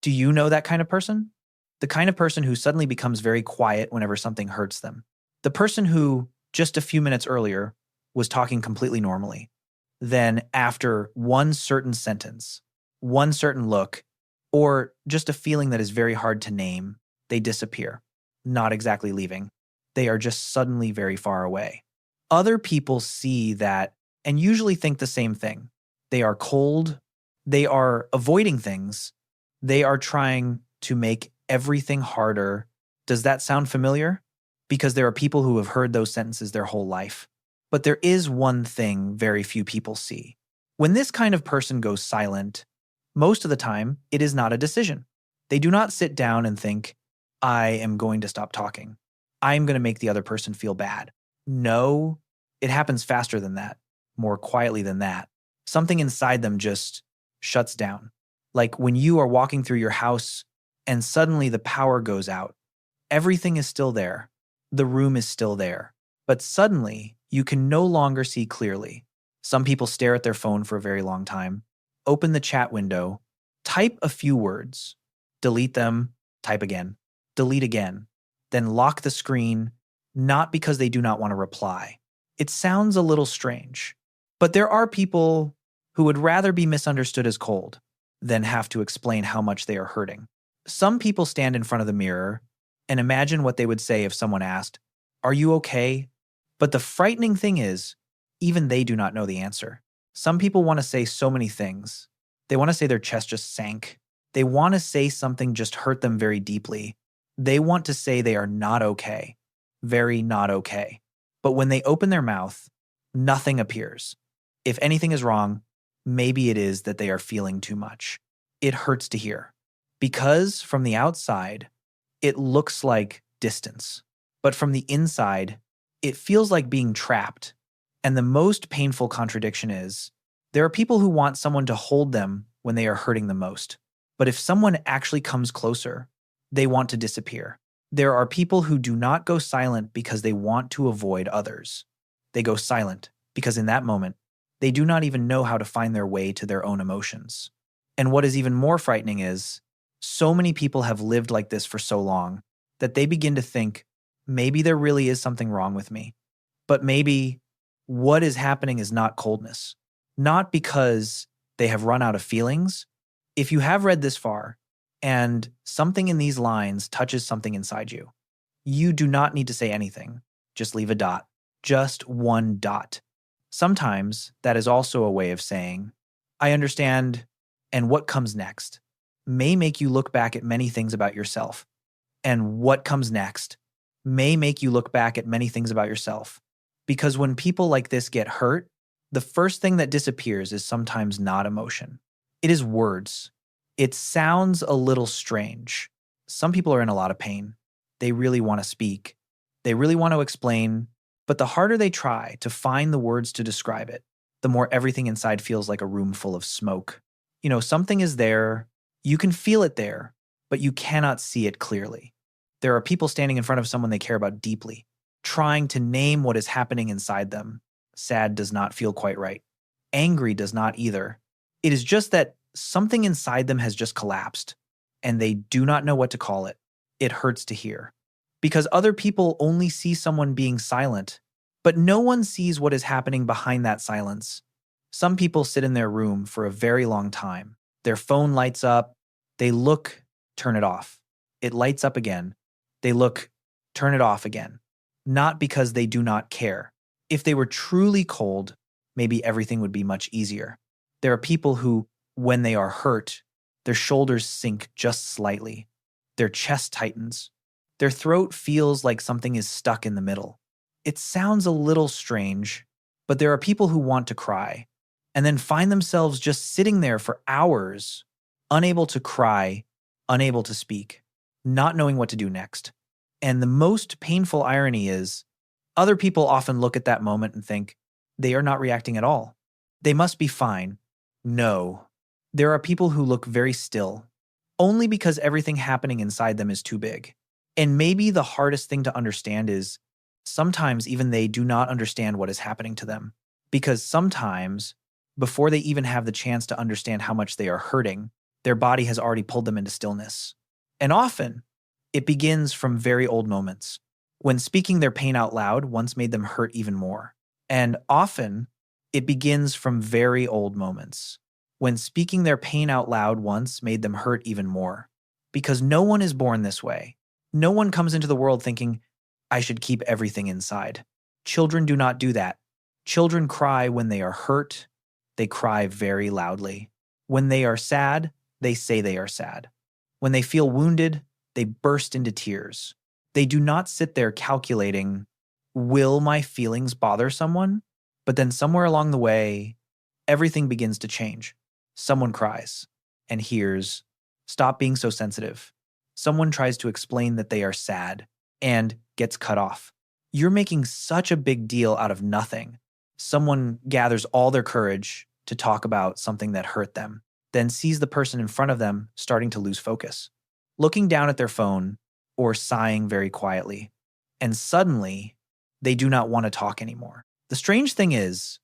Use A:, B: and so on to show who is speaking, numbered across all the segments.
A: Do you know that kind of person? The kind of person who suddenly becomes very quiet whenever something hurts them. The person who, just a few minutes earlier, was talking completely normally. Then, after one certain sentence, one certain look, or just a feeling that is very hard to name, they disappear, not exactly leaving. They are just suddenly very far away. Other people see that and usually think the same thing. They are cold. They are avoiding things. They are trying to make everything harder. Does that sound familiar? Because there are people who have heard those sentences their whole life. But there is one thing very few people see. When this kind of person goes silent, most of the time, it is not a decision. They do not sit down and think, I am going to stop talking. I am going to make the other person feel bad. No, it happens faster than that, more quietly than that. Something inside them just shuts down. Like when you are walking through your house and suddenly the power goes out. Everything is still there. The room is still there. But suddenly, you can no longer see clearly. Some people stare at their phone for a very long time, open the chat window, type a few words, delete them, type again, delete again, then lock the screen, not because they do not want to reply. It sounds a little strange, but there are people who would rather be misunderstood as cold than have to explain how much they are hurting. Some people stand in front of the mirror and imagine what they would say if someone asked, "Are you okay?" But the frightening thing is, even they do not know the answer. Some people want to say so many things. They want to say their chest just sank. They want to say something just hurt them very deeply. They want to say they are not okay, very not okay. But when they open their mouth, nothing appears. If anything is wrong, maybe it is that they are feeling too much. It hurts to hear. Because from the outside, it looks like distance. But from the inside, it feels like being trapped. And the most painful contradiction is, there are people who want someone to hold them when they are hurting the most. But if someone actually comes closer, they want to disappear. There are people who do not go silent because they want to avoid others. They go silent because in that moment, they do not even know how to find their way to their own emotions. And what is even more frightening is, so many people have lived like this for so long that they begin to think, maybe there really is something wrong with me. But maybe what is happening is not coldness. Not because they have run out of feelings. If you have read this far, and something in these lines touches something inside you, you do not need to say anything. Just leave a dot. Just one dot. Sometimes that is also a way of saying, I understand, and what comes next may make you look back at many things about yourself. And what comes next may make you look back at many things about yourself. Because when people like this get hurt, the first thing that disappears is sometimes not emotion. It is words. It sounds a little strange. Some people are in a lot of pain. They really want to speak. They really want to explain. But the harder they try to find the words to describe it, the more everything inside feels like a room full of smoke. You know, something is there. You can feel it there, but you cannot see it clearly. There are people standing in front of someone they care about deeply, trying to name what is happening inside them. Sad does not feel quite right. Angry does not either. It is just that something inside them has just collapsed, and they do not know what to call it. It hurts to hear. Because other people only see someone being silent, but no one sees what is happening behind that silence. Some people sit in their room for a very long time. Their phone lights up. They look, turn it off. It lights up again. They look, turn it off again. Not because they do not care. If they were truly cold, maybe everything would be much easier. There are people who, when they are hurt, their shoulders sink just slightly. Their chest tightens. Their throat feels like something is stuck in the middle. It sounds a little strange, but there are people who want to cry and then find themselves just sitting there for hours, unable to cry, unable to speak, not knowing what to do next. And the most painful irony is, other people often look at that moment and think, they are not reacting at all. They must be fine. No. There are people who look very still, only because everything happening inside them is too big. And maybe the hardest thing to understand is, sometimes even they do not understand what is happening to them. Because sometimes, before they even have the chance to understand how much they are hurting, Their body has already pulled them into stillness. And often, it begins from very old moments, when speaking their pain out loud once made them hurt even more. And often, it begins from very old moments, when speaking their pain out loud once made them hurt even more. Because no one is born this way. No one comes into the world thinking, I should keep everything inside. Children do not do that. Children cry when they are hurt. They cry very loudly. When they are sad, they say they are sad. When they feel wounded, they burst into tears. They do not sit there calculating, will my feelings bother someone? But then somewhere along the way, everything begins to change. Someone cries and hears, stop being so sensitive. Someone tries to explain that they are sad and gets cut off. You're making such a big deal out of nothing. Someone gathers all their courage to talk about something that hurt them, then sees the person in front of them starting to lose focus, looking down at their phone or sighing very quietly. And suddenly, they do not want to talk anymore. The strange thing is,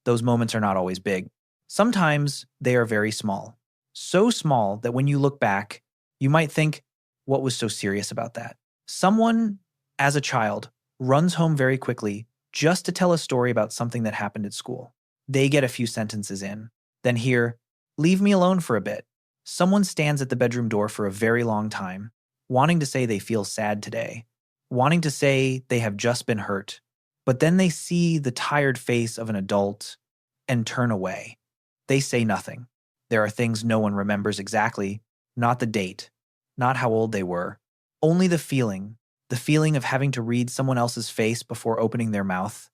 A: those moments are not always big. Sometimes they are very small. So small that when you look back, you might think, what was so serious about that? Someone, as a child, runs home very quickly just to tell a story about something that happened at school. They get a few sentences in, then hear, leave me alone for a bit. Someone stands at the bedroom door for a very long time, wanting to say they feel sad today, wanting to say they have just been hurt, but then they see the tired face of an adult and turn away. They say nothing. There are things no one remembers exactly, not the date, not how old they were, only the feeling of having to read someone else's face before opening their mouth,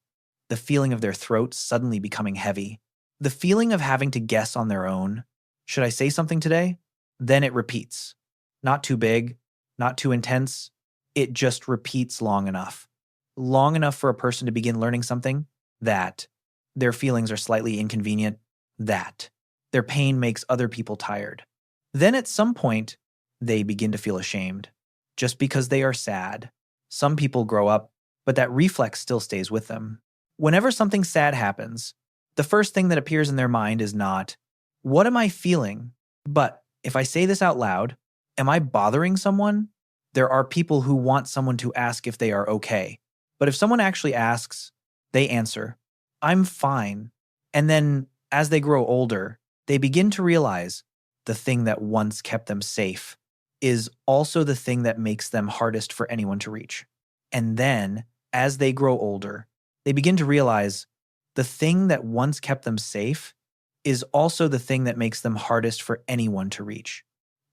A: the feeling of their throat suddenly becoming heavy, the feeling of having to guess on their own, should I say something today? Then it repeats. Not too big, not too intense, it just repeats long enough for a person to begin learning something, that their feelings are slightly inconvenient, that their pain makes other people tired. Then at some point, they begin to feel ashamed, just because they are sad. Some people grow up, but that reflex still stays with them. Whenever something sad happens, the first thing that appears in their mind is not, what am I feeling? But if I say this out loud, am I bothering someone? There are people who want someone to ask if they are okay. But if someone actually asks, they answer, I'm fine. And then as they grow older, they begin to realize the thing that once kept them safe is also the thing that makes them hardest for anyone to reach. And then, as they grow older, they begin to realize the thing that once kept them safe is also the thing that makes them hardest for anyone to reach.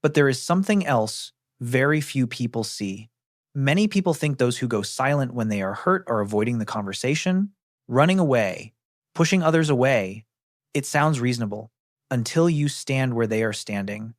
A: But there is something else very few people see. Many people think those who go silent when they are hurt are avoiding the conversation, running away, pushing others away. It sounds reasonable until you stand where they are standing.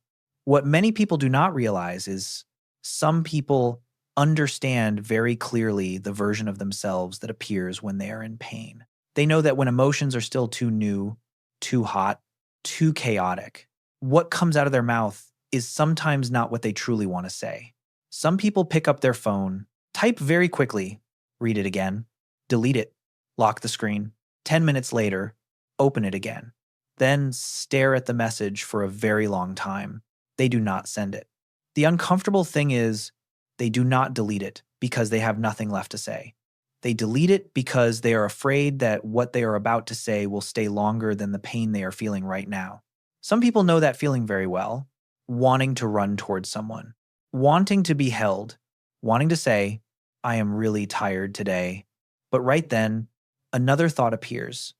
A: What many people do not realize is some people understand very clearly the version of themselves that appears when they are in pain. They know that when emotions are still too new, too hot, too chaotic, what comes out of their mouth is sometimes not what they truly want to say. Some people pick up their phone, type very quickly, read it again, delete it, lock the screen. 10 minutes later, open it again, then stare at the message for a very long time. They do not send it. The uncomfortable thing is they do not delete it because they have nothing left to say. They delete it because they are afraid that what they are about to say will stay longer than the pain they are feeling right now. Some people know that feeling very well, wanting to run towards someone, wanting to be held, wanting to say, I am really tired today. But right then, another thought appears.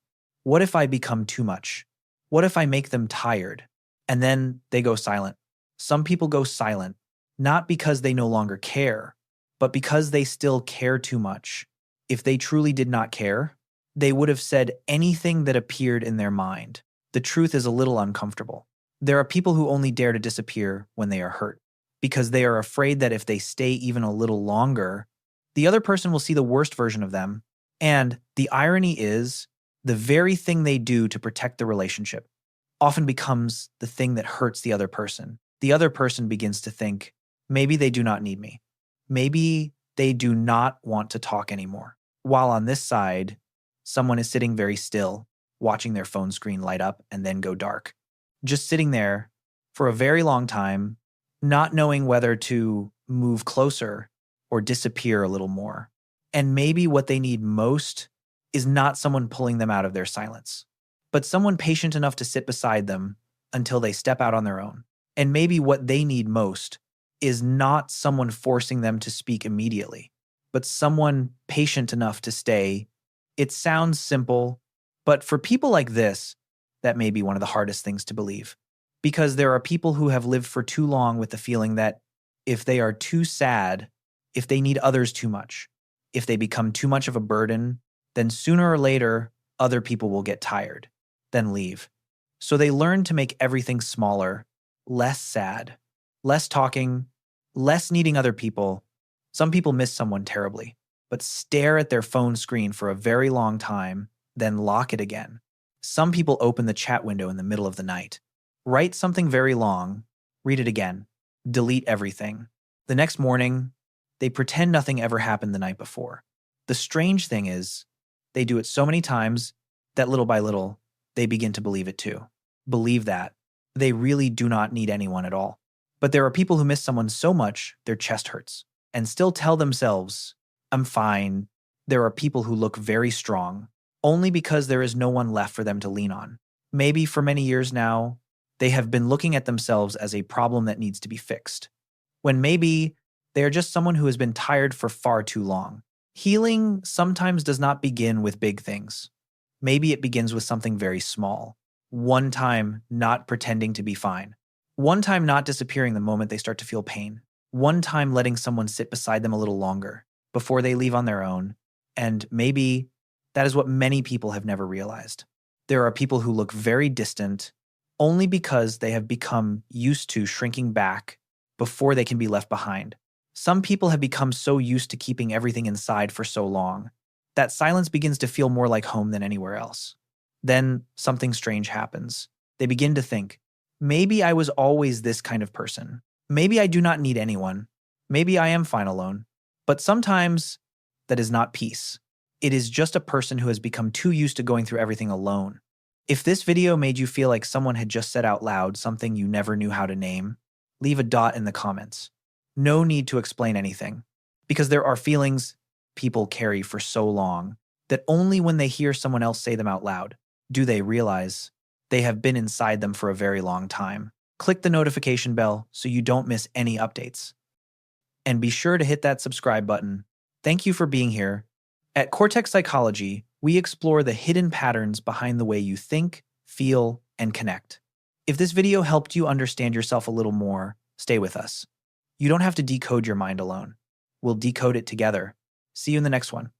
A: What if I become too much? What if I make them tired? And then they go silent. Some people go silent, not because they no longer care, but because they still care too much. If they truly did not care, they would have said anything that appeared in their mind. The truth is a little uncomfortable. There are people who only dare to disappear when they are hurt, because they are afraid that if they stay even a little longer, the other person will see the worst version of them. And the irony is, the very thing they do to protect the relationship often becomes the thing that hurts the other person. The other person begins to think, maybe they do not need me. Maybe they do not want to talk anymore. While on this side, someone is sitting very still, watching their phone screen light up and then go dark. Just sitting there, for a very long time, not knowing whether to move closer or disappear a little more. And maybe what they need most is not someone pulling them out of their silence, but someone patient enough to sit beside them until they step out on their own. And maybe what they need most is not someone forcing them to speak immediately, but someone patient enough to stay. It sounds simple, but for people like this, that may be one of the hardest things to believe. Because there are people who have lived for too long with the feeling that if they are too sad, if they need others too much, if they become too much of a burden, then sooner or later, other people will get tired, then leave. So they learn to make everything smaller, less sad, less talking, less needing other people. Some people miss someone terribly, but stare at their phone screen for a very long time, then lock it again. Some people open the chat window in the middle of the night, write something very long, read it again, delete everything. The next morning, they pretend nothing ever happened the night before. The strange thing is, they do it so many times that little by little, they begin to believe it too. Believe that they really do not need anyone at all. But there are people who miss someone so much their chest hurts and still tell themselves, I'm fine. There are people who look very strong only because there is no one left for them to lean on. Maybe for many years now, they have been looking at themselves as a problem that needs to be fixed, when maybe they are just someone who has been tired for far too long. Healing sometimes does not begin with big things. Maybe it begins with something very small. One time not pretending to be fine. One time not disappearing the moment they start to feel pain. One time letting someone sit beside them a little longer before they leave on their own. And maybe that is what many people have never realized. There are people who look very distant only because they have become used to shrinking back before they can be left behind. Some people have become so used to keeping everything inside for so long that silence begins to feel more like home than anywhere else. Then something strange happens. They begin to think, maybe I was always this kind of person. Maybe I do not need anyone. Maybe I am fine alone. But sometimes that is not peace. It is just a person who has become too used to going through everything alone. If this video made you feel like someone had just said out loud something you never knew how to name, leave a dot in the comments. No need to explain anything, because there are feelings people carry for so long that only when they hear someone else say them out loud do they realize they have been inside them for a very long time. Click the notification bell so you don't miss any updates. And be sure to hit that subscribe button. Thank you for being here. At Cortex Psychology, we explore the hidden patterns behind the way you think, feel, and connect. If this video helped you understand yourself a little more, stay with us. You don't have to decode your mind alone. We'll decode it together. See you in the next one.